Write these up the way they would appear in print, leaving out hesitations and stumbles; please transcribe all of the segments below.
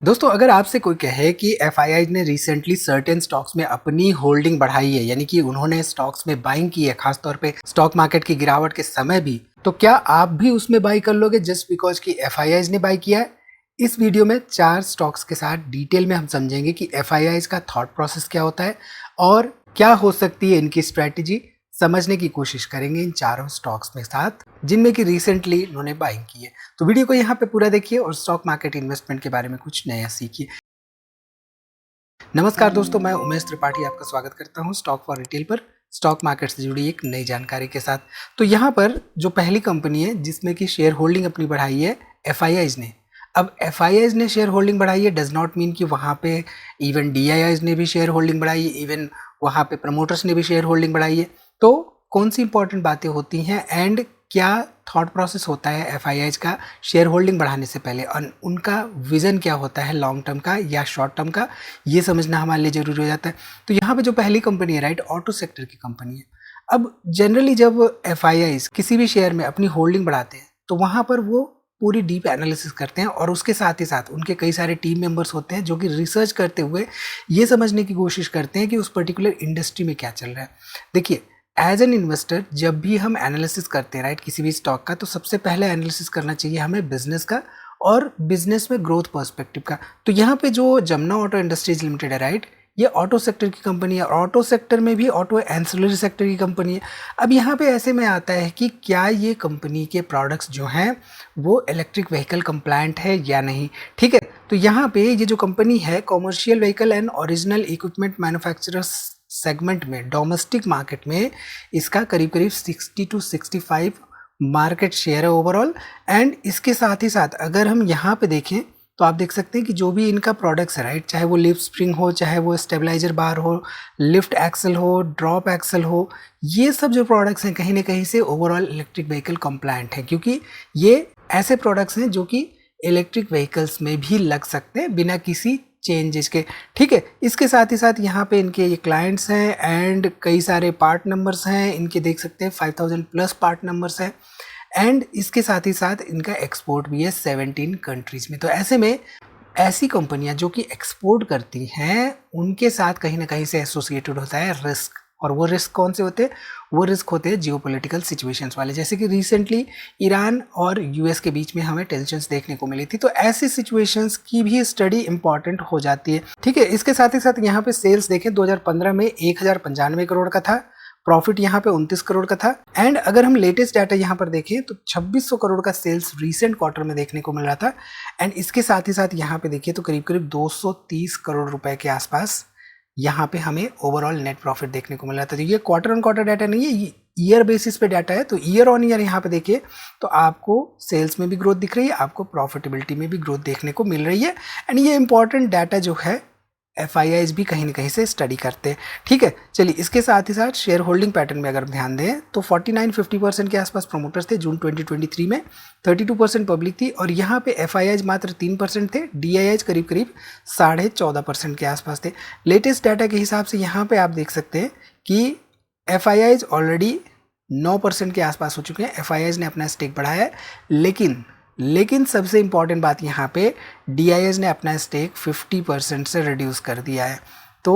दोस्तों, अगर आपसे कोई कहे कि एफआईआई ने रिसेंटली सर्टेन स्टॉक्स में अपनी होल्डिंग बढ़ाई है, यानी कि उन्होंने स्टॉक्स में बाइंग की है, खासतौर पे स्टॉक मार्केट की गिरावट के समय भी, तो क्या आप भी उसमें बाई कर लोगे जस्ट बिकॉज कि एफआईआई ने बाई किया है? इस वीडियो में 4 स्टॉक्स के साथ डिटेल में हम समझेंगे कि एफआईआई का थॉट प्रोसेस क्या होता है और क्या हो सकती है इनकी स्ट्रैटेजी। समझने की कोशिश करेंगे इन चारों स्टॉक्स में साथ, जिनमें कि रिसेंटली उन्होंने बाइंग की है। तो वीडियो को यहाँ पे पूरा देखिए और स्टॉक मार्केट इन्वेस्टमेंट के बारे में कुछ नया सीखिए। नमस्कार दोस्तों, मैं उमेश त्रिपाठी आपका स्वागत करता हूँ स्टॉक फॉर रिटेल पर, स्टॉक मार्केट से जुड़ी एक नई जानकारी के साथ। तो यहाँ पर जो पहली कंपनी है जिसमें कि शेयर होल्डिंग अपनी बढ़ाई है, एफआईआईज ने। अब एफआईआईज ने शेयर होल्डिंग बढ़ाई है डज नॉट मीन कि वहाँ पे इवन डीआईआईज ने भी शेयर होल्डिंग बढ़ाई है, इवन वहाँ पे प्रमोटर्स ने भी शेयर होल्डिंग बढ़ाई है। तो कौन सी इंपॉर्टेंट बातें होती हैं एंड क्या थॉट प्रोसेस होता है एफआईआईज का शेयर होल्डिंग बढ़ाने से पहले, और उनका विजन क्या होता है लॉन्ग टर्म का या शॉर्ट टर्म का, ये समझना हमारे लिए जरूरी हो जाता है। तो यहाँ पे जो पहली कंपनी है, राइट, ऑटो सेक्टर की कंपनी है। अब जनरली जब एफआईआईज किसी भी शेयर में अपनी होल्डिंग बढ़ाते हैं तो वहाँ पर वो पूरी डीप एनालिसिस करते हैं और उसके साथ ही साथ उनके कई सारे टीम मेंबर्स होते हैं जो कि रिसर्च करते हुए ये समझने की कोशिश करते हैं कि उस पर्टिकुलर इंडस्ट्री में क्या चल रहा है। देखिए, एज एन इन्वेस्टर जब भी हम एनालिसिस करते हैं, राइट, किसी भी स्टॉक का, तो सबसे पहले एनालिसिस करना चाहिए हमें बिजनेस का और बिजनेस में ग्रोथ पर्सपेक्टिव का। तो यहाँ पे जो जमुना ऑटो इंडस्ट्रीज लिमिटेड है, राइट, ये ऑटो सेक्टर की कंपनी है। ऑटो सेक्टर में भी ऑटो एंसिलरी सेक्टर की कंपनी है। अब यहाँ पे ऐसे में आता है कि क्या ये कंपनी के प्रोडक्ट्स जो हैं वो इलेक्ट्रिक व्हीकल कंप्लायंट है या नहीं। ठीक है, तो यहाँ पे ये जो कंपनी है commercial vehicle and original equipment manufacturers segment में, डोमेस्टिक मार्केट में इसका करीब करीब 60 to 65 मार्केट शेयर है ओवरऑल। एंड इसके साथ ही साथ अगर हम यहाँ पे देखें तो आप देख सकते हैं कि जो भी इनका प्रोडक्ट्स है, राइट, चाहे वो लिफ्ट स्प्रिंग हो, चाहे वो स्टेबलाइजर बार हो, लिफ्ट एक्सल हो, ड्रॉप एक्सल हो, ये सब जो प्रोडक्ट्स हैं कहीं ना कहीं से ओवरऑल इलेक्ट्रिक व्हीकल कंप्लायंट है, क्योंकि ये ऐसे प्रोडक्ट्स हैं जो कि इलेक्ट्रिक व्हीकल्स में भी लग सकते हैं बिना किसी चेंजेस के। ठीक है, इसके साथ ही साथ यहाँ पे इनके ये क्लाइंट्स हैं एंड कई सारे पार्ट नंबर्स हैं इनके, देख सकते हैं 5000 प्लस पार्ट नंबर्स हैं। एंड इसके साथ ही साथ इनका एक्सपोर्ट भी है 17 कंट्रीज में। तो ऐसे में ऐसी कंपनियां जो कि एक्सपोर्ट करती हैं उनके साथ कहीं ना कहीं से एसोसिएटेड होता है रिस्क। और वो रिस्क कौन से होते हैं? वो रिस्क होते हैं जियोपॉलिटिकल सिचुएशंस वाले, जैसे कि रिसेंटली ईरान और यूएस के बीच में हमें टेंशंस देखने को मिली थी। तो ऐसी सिचुएशंस की भी स्टडी इंपॉर्टेंट हो जाती है। ठीक है, इसके साथ ही साथ यहाँ पे सेल्स देखें 2015 में 1095 करोड़ का था, प्रॉफिट यहाँ पे 29 करोड़ का था। एंड अगर हम लेटेस्ट डाटा यहाँ पर देखें तो 2600 करोड़ का सेल्स रीसेंट क्वार्टर में देखने को मिल रहा था। एंड इसके साथ ही साथ यहाँ पे देखिए तो करीब करीब 230 करोड़ रुपए के आसपास यहाँ पे हमें ओवरऑल नेट प्रॉफिट देखने को मिल रहा था। तो ये क्वार्टर ऑन क्वार्टर डाटा नहीं है, ईयर बेसिस पे डाटा है। तो ईयर ऑन ईयर यहाँ पे देखिए तो आपको सेल्स में भी ग्रोथ दिख रही है, आपको प्रॉफिटेबिलिटी में भी ग्रोथ देखने को मिल रही है। एंड ये इंपॉर्टेंट डाटा जो है एफआईआईज भी कहीं ना कहीं से स्टडी करते हैं। ठीक है, चलिए इसके साथ ही साथ शेयर होल्डिंग पैटर्न में अगर ध्यान दें तो 49-50% के आसपास प्रोमोटर्स थे जून 2023 में, 32% पब्लिक थी, और यहाँ पे एफआईआईज मात्र 3% थे, डीआईआईज करीब करीब 14.5% के आसपास थे। लेटेस्ट डाटा के हिसाब से यहाँ पे आप देख सकते हैं कि एफआईआईज ऑलरेडी 9% के आसपास हो चुके हैं। एफआईआईज ने अपना स्टेक बढ़ाया है, लेकिन सबसे इंपॉर्टेंट बात यहाँ पे डीआईएच ने अपना स्टेक 50% से रिड्यूस कर दिया है। तो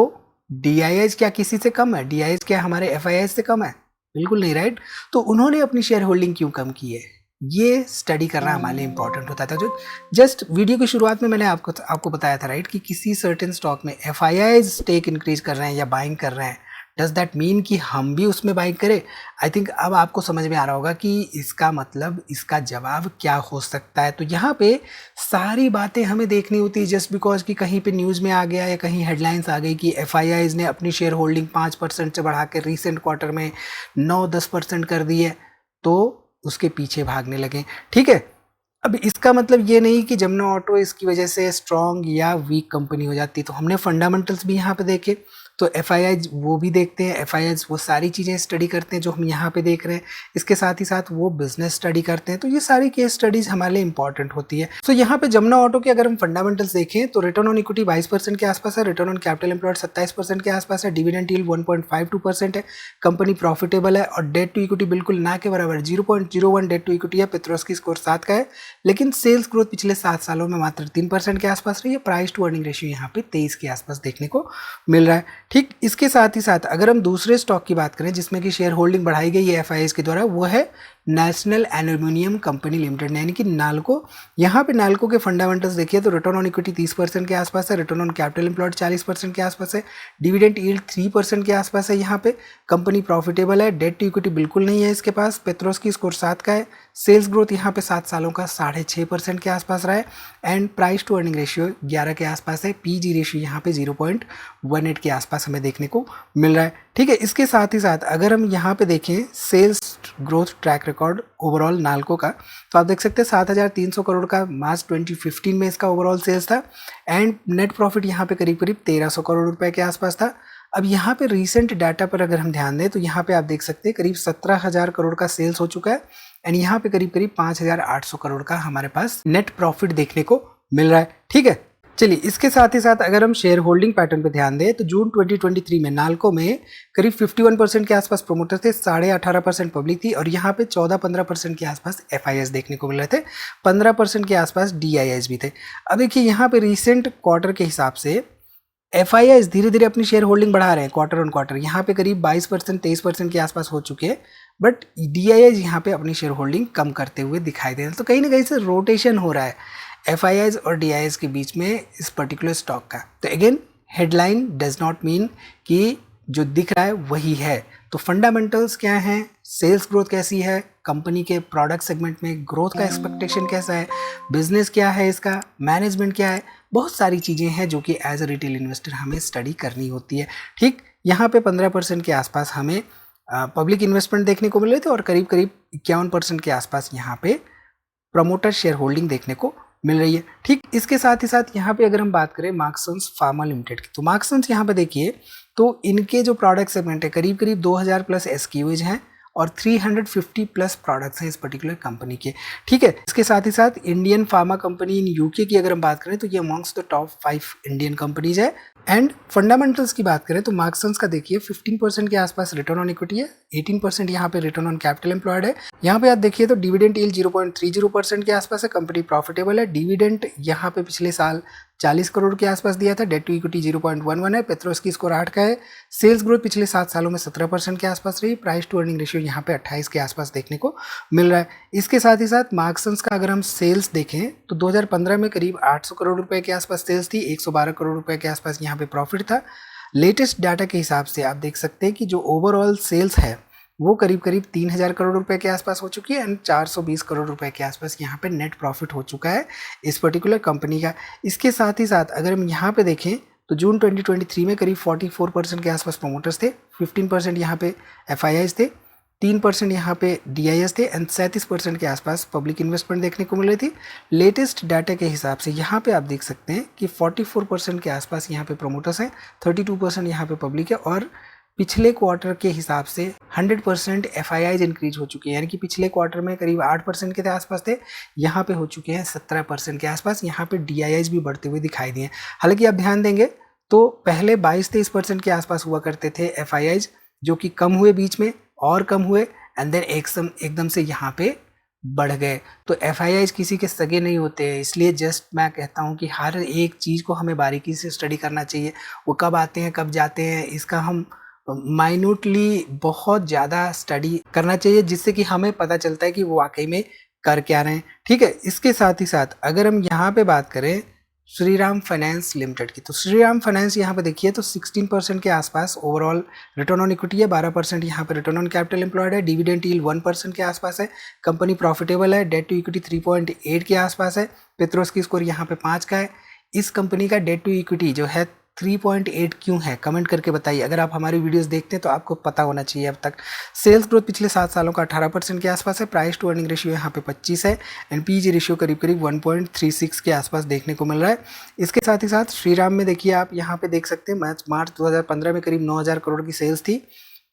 डीआईएच क्या किसी से कम है? डीआईएच क्या हमारे एफआईआईएच से कम है? बिल्कुल नहीं, राइट। तो उन्होंने अपनी शेयर होल्डिंग क्यों कम की है, ये स्टडी करना हमारे लिए इंपॉर्टेंट होता था। जो जस्ट वीडियो की शुरुआत में मैंने आपको बताया था, राइट, कि किसी सर्टेन स्टॉक में एफआईआईज स्टेक इंक्रीज कर रहे हैं या बाइंग कर रहे हैं, डज दैट मीन कि हम भी उसमें बाइंग करें? आई थिंक अब आपको समझ में आ रहा होगा कि इसका मतलब, इसका जवाब क्या हो सकता है। तो यहाँ पे सारी बातें हमें देखनी होती है जस्ट बिकॉज कि कहीं पे न्यूज़ में आ गया या कहीं हेडलाइंस आ गई कि एफआईआईज ने अपनी शेयर होल्डिंग 5% से बढ़ा के रिसेंट क्वार्टर में 9-10% कर दी है, तो उसके पीछे भागने लगे। ठीक है, अब इसका मतलब ये नहीं कि जमुना ऑटो इसकी वजह से स्ट्रॉन्ग या वीक कंपनी हो जाती। तो हमने फंडामेंटल्स भी यहाँ पे देखे। तो एफआईआई वो भी देखते हैं, एफआईआई वो सारी चीज़ें स्टडी करते हैं जो हम यहाँ पे देख रहे हैं। इसके साथ ही साथ वो बिजनेस स्टडी करते हैं। तो ये सारी केस स्टडीज हमारे लिए इंपॉर्टेंट होती है। सो यहाँ पे जमुना ऑटो के अगर हम फंडामेंटल्स देखें तो रिटर्न ऑन इक्विटी 22% के आसपास है, रिटर्न ऑन कैपिटल एम्प्लॉयड 27% के आसपास है, डिविडेंड यील्ड 1.52% है, कंपनी प्रॉफिटेबल है और डेट टू इक्विटी बिल्कुल ना के बराबर 0.01 डेट टू इक्विटी है। पेट्रोस्की स्कोर 7 का है, लेकिन सेल्स ग्रोथ पिछले 7 सालों में मात्र 3% के आसपास रही है। प्राइस टू अर्निंग रेशियो यहाँ पे 23 के आसपास देखने को मिल रहा है। ठीक, इसके साथ ही साथ अगर हम दूसरे स्टॉक की बात करें जिसमें कि शेयर होल्डिंग बढ़ाई गई है एफआईआई के द्वारा, वो है नेशनल एल्यूमिनियम कंपनी लिमिटेड यानी कि नाल्को। यहाँ पे नाल्को के फंडामेंटल्स देखिए तो रिटर्न ऑन इक्विटी 30% के आसपास है, रिटर्न ऑन कैपिटल एम्प्लॉयड 40% के आसपास है, डिविडेंड यील्ड 3% के आसपास है। यहाँ पे कंपनी प्रॉफिटेबल है, डेट टू इक्विटी बिल्कुल नहीं है इसके पास, पेट्रोस्की स्कोर 7 का है, सेल्स ग्रोथ यहाँ पे 7 सालों का 6.5% के आसपास रहा है and price to earning ratio 11 के आसपास है। पीजी रेशियो यहाँ पे 0.18 के आसपास हमें देखने को मिल रहा है। ठीक है, इसके साथ ही साथ अगर हम यहाँ पे देखें sales growth track record overall NALCO का, तो आप देख सकते हैं 7,300 करोड़ का मार्च 2015 में इसका ओवरऑल सेल्स था एंड नेट प्रॉफिट यहाँ पे करीब 1,300 करोड़ रुपए के आसपास था। अब यहाँ पे रीसेंट डाटा पर अगर हम ध्यान दें तो यहाँ पे आप देख सकते हैं करीब 17,000 करोड़ का सेल्स हो चुका है एंड यहाँ पे करीब 5,800 करोड़ का हमारे पास नेट प्रॉफिट देखने को मिल रहा है। ठीक है, चलिए इसके साथ ही साथ अगर हम शेयर होल्डिंग पैटर्न पे ध्यान दें तो जून 2023 में नाल्को में करीब 51% के आसपास प्रोमोटर थे, 18.5% पब्लिक थी और यहाँ पे 14-15% के आसपास एफआईएस देखने को मिल रहे थे, 15% के आसपास डीआईएस भी थे। अब देखिए यहाँ पे रिसेंट क्वार्टर के हिसाब से एफआईआईस धीरे धीरे अपनी शेयर होल्डिंग बढ़ा रहे हैं क्वार्टर ऑन क्वार्टर, यहाँ पे करीब 22% 23% के आसपास हो चुके हैं, बट डीआईएस यहाँ पे अपनी शेयर होल्डिंग कम करते हुए दिखाई दे रहे हैं। तो कहीं ना कहीं से रोटेशन हो रहा है एफआईआईस और डीआईएस के बीच में इस पर्टिकुलर स्टॉक का। तो again headline does not mean कि जो दिख रहा है वही है। तो फंडामेंटल्स क्या हैं, सेल्स ग्रोथ कैसी है, कंपनी के प्रोडक्ट सेगमेंट में ग्रोथ का एक्सपेक्टेशन कैसा है, बिजनेस क्या है इसका, मैनेजमेंट क्या है, बहुत सारी चीज़ें हैं जो कि एज अ रिटेल इन्वेस्टर हमें स्टडी करनी होती है। ठीक, यहाँ पे 15% के आसपास हमें पब्लिक इन्वेस्टमेंट देखने को मिल रहे थे और करीब 51% के आसपास यहाँ पे प्रमोटर शेयर होल्डिंग देखने को मिल रही है। ठीक, इसके साथ ही साथ यहाँ पे अगर हम बात करें मार्क्संस फार्मा लिमिटेड की, तो मार्क्संस यहाँ पे देखिए तो इनके जो प्रोडक्ट सेगमेंट है करीब 2000 प्लस एसक्यूज हैं और 350 प्लस प्रोडक्ट्स हैं इस पर्टिकुलर कंपनी के। ठीक है, इसके साथ ही साथ Indian pharma company in UK की अगर हम बात करें तो ये amongst the top 5 Indian companies है। एंड फंडामेंटल्स की बात करें तो मार्क्संस का देखिए 15% के आसपास रिटर्न ऑन इक्विटी है, 18% यहाँ पे रिटर्न ऑन कैपिटल एम्प्लॉयड है। यहाँ पे आप देखिए तो डिविडेंड यील्ड 0.30% के आसपास है, कंपनी प्रॉफिटेबल है, डिविडेंड यहाँ पे पिछले साल 40 करोड़ के आसपास दिया था, डेट टू इक्विटी 0.11 है, पेट्रोस्की स्कोर 8 का है, सेल्स ग्रोथ पिछले 7 सालों में 17% के आसपास रही, प्राइस टू अर्निंग रेशियो यहाँ पे 28 के आसपास देखने को मिल रहा है। इसके साथ ही साथ मार्क्संस का अगर हम सेल्स देखें तो 2015 में करीब 800 करोड़ रुपए के आसपास सेल्स थी, 112 करोड़ रुपए के आसपास यहाँ पे प्रॉफिट था। लेटेस्ट डाटा के हिसाब से आप देख सकते हैं कि जो ओवरऑल सेल्स है वो करीब 3000 करोड़ रुपए के आसपास हो चुकी है एंड 420 करोड़ रुपए के आसपास यहाँ पे नेट प्रॉफिट हो चुका है इस पर्टिकुलर कंपनी का। इसके साथ ही साथ अगर हम यहाँ पे देखें तो जून 2023 में करीब 44% के आसपास प्रोमोटर्स थे, 15% यहाँ पे एफआईआईस थे, 3% यहाँ पे डीआईएस थे एंड 37% के आसपास पब्लिक इन्वेस्टमेंट देखने को मिल रही थी। लेटेस्ट डाटा के हिसाब से यहाँ पे आप देख सकते हैं कि 44% के आसपास यहाँ पे प्रोमोटर्स हैं, 32% यहाँ पे पब्लिक है और पिछले क्वार्टर के हिसाब से 100% एफआईआईज इंक्रीज हो चुकी है, यानी कि पिछले क्वार्टर में करीब 8% के आसपास थे, यहाँ पे हो चुके हैं 17% के आसपास। यहाँ पे डीआईआईज भी बढ़ते हुए दिखाई दिए। हालांकि आप ध्यान देंगे तो पहले 22-23% के आसपास हुआ करते थे एफआईआईज, जो कि कम हुए बीच में और कम हुए एंड देन एकदम से यहाँ पे बढ़ गए। तो एफआईआईज किसी के सगे नहीं होते, इसलिए जस्ट मैं कहता हूँ कि हर एक चीज़ को हमें बारीकी से स्टडी करना चाहिए। वो कब आते हैं कब जाते हैं इसका हम माइन्यूटली बहुत ज़्यादा स्टडी करना चाहिए, जिससे कि हमें पता चलता है कि वो वाकई में कर क्या रहे हैं। ठीक है, इसके साथ ही साथ अगर हम यहाँ पे बात करें श्रीराम फाइनेंस लिमिटेड की, तो श्रीराम फाइनेंस यहाँ पे देखिए तो 16% के आसपास ओवरऑल रिटर्न ऑन इक्विटी है, 12% यहाँ पे रिटर्न ऑन कैपिटल एम्प्लॉयड है, डिविडेंड यील्ड 1% के आसपास है, कंपनी प्रॉफिटेबल है, डेट टू इक्विटी 3.8 के आसपास है, पेट्रोस्की स्कोर यहाँ पे 5 का है। इस कंपनी का डेट टू इक्विटी जो है 3.8 क्यों है, कमेंट करके बताइए। अगर आप हमारी वीडियोस देखते हैं तो आपको पता होना चाहिए अब तक। सेल्स ग्रोथ पिछले 7 सालों का 18% के आसपास है। प्राइस टू अर्निंग रेशियो यहाँ पे 25 है एंड पीजी रेशियो करीब करीब 1.36 के आसपास देखने को मिल रहा है। इसके साथ ही साथ श्रीराम में देखिए, आप यहाँ पे देख सकते हैं मार्च 2015 में करीब 9,000 करोड़ की सेल्स थी।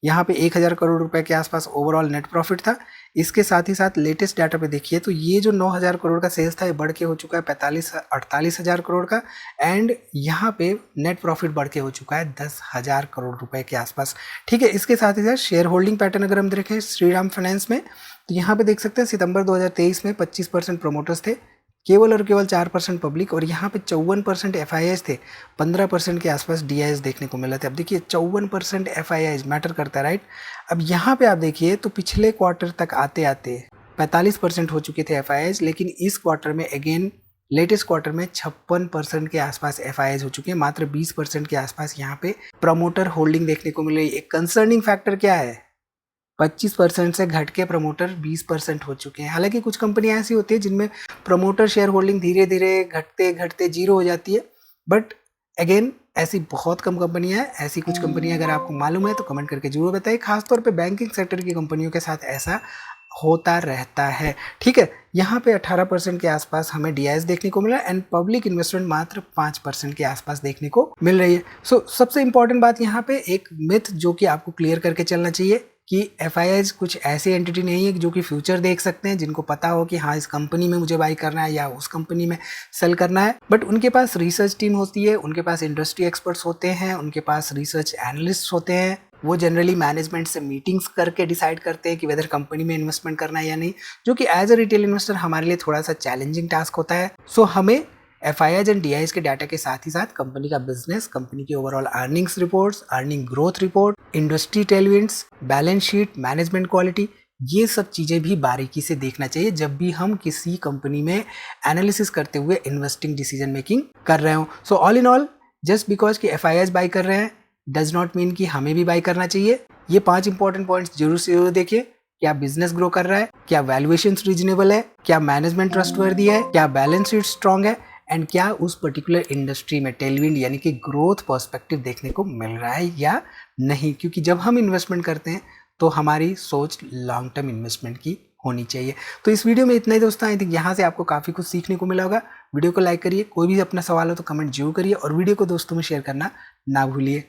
यहाँ पे 1,000 करोड़ रुपए के आसपास ओवरऑल नेट प्रॉफिट था। इसके साथ ही साथ लेटेस्ट डाटा पे देखिए तो ये जो 9,000 करोड़ का सेल्स था ये बढ़ के हो चुका है 48,000 करोड़ का एंड यहाँ पे नेट प्रॉफिट बढ़ के हो चुका है 10,000 करोड़ रुपए के आसपास। ठीक है, इसके साथ ही साथ शेयर होल्डिंग पैटर्न अगर हम देखें श्रीराम फाइनेंस में तो यहाँ पे देख सकते हैं सितंबर 2023 में 25% प्रोमोटर्स थे, केवल और केवल 4% पब्लिक, और यहाँ पे 54% FIIs थे, 15% के आसपास DIs देखने को मिला था। अब देखिए 54% FIIs मैटर करता है, राइट। अब यहाँ पे आप देखिए तो पिछले क्वार्टर तक आते आते 45% हो चुके थे FIIs, लेकिन इस क्वार्टर में अगेन लेटेस्ट क्वार्टर में 56% के आसपास FIIs हो चुके हैं, मात्र 20% के आसपास यहाँ पे प्रमोटर होल्डिंग देखने को मिल रही है। एक कंसर्निंग फैक्टर क्या है, 25% से घट के प्रमोटर 20% हो चुके हैं। हालांकि कुछ कंपनियां ऐसी होती है जिनमें प्रमोटर शेयर होल्डिंग धीरे धीरे घटते घटते जीरो हो जाती है, बट अगेन ऐसी बहुत कम कंपनियां हैं। ऐसी कुछ कंपनियां अगर आपको मालूम है तो कमेंट करके जरूर बताइए। खासतौर पे बैंकिंग सेक्टर की कंपनियों के साथ ऐसा होता रहता है। ठीक है, यहाँ पे 18% के आसपास हमें DIs देखने को मिला एंड पब्लिक इन्वेस्टमेंट मात्र 5% के आसपास देखने को मिल रही है। सो सबसे इंपॉर्टेंट बात यहाँ पे एक मिथ जो कि आपको क्लियर करके चलना चाहिए कि FIIs कुछ ऐसी एंटिटी नहीं है जो कि फ्यूचर देख सकते हैं, जिनको पता हो कि हाँ इस कंपनी में मुझे बाई करना है या उस कंपनी में सेल करना है, बट उनके पास रिसर्च टीम होती है, उनके पास इंडस्ट्री एक्सपर्ट्स होते हैं, उनके पास रिसर्च एनालिस्ट होते हैं। वो जनरली मैनेजमेंट से मीटिंग्स करके डिसाइड करते हैं कि वेदर कंपनी में इन्वेस्टमेंट करना है या नहीं, जो कि एज अ रिटेल इन्वेस्टर हमारे लिए थोड़ा सा चैलेंजिंग टास्क होता है। सो हमें FIIs एंड DIs के डाटा के साथ ही साथ कंपनी का बिजनेस, कंपनी की overall earnings reports, earning growth report, industry tailwinds, balance sheet, management quality, ये सब चीज़ें भी बारीकी से देखना चाहिए जब भी हम किसी कंपनी में एनालिसिस करते हुए इन्वेस्टिंग डिसीजन मेकिंग कर रहे हो। So all in all, just because कि FIIs बाई कर रहे हैं डज नॉट मीन कि हमें भी बाई करना चाहिए। ये 5 इंपॉर्टेंट पॉइंट्स जरूर से जरूर देखिए। क्या बिजनेस ग्रो कर रहा है, क्या वैल्यूएशन रीजनेबल है, क्या मैनेजमेंट ट्रस्टवर्दी है, क्या बैलेंस शीट स्ट्रांग है एंड क्या उस पर्टिकुलर इंडस्ट्री में टेलविंड यानी कि ग्रोथ पर्सपेक्टिव देखने को मिल रहा है या नहीं। क्योंकि जब हम इन्वेस्टमेंट करते हैं तो हमारी सोच लॉन्ग टर्म इन्वेस्टमेंट की होनी चाहिए। तो इस वीडियो में इतना ही दोस्तों, आई थिंक यहाँ से आपको काफ़ी कुछ सीखने को मिला होगा। वीडियो को लाइक करिए, कोई भी अपना सवाल हो तो कमेंट जरूर करिए और वीडियो को दोस्तों में शेयर करना ना भूलिए।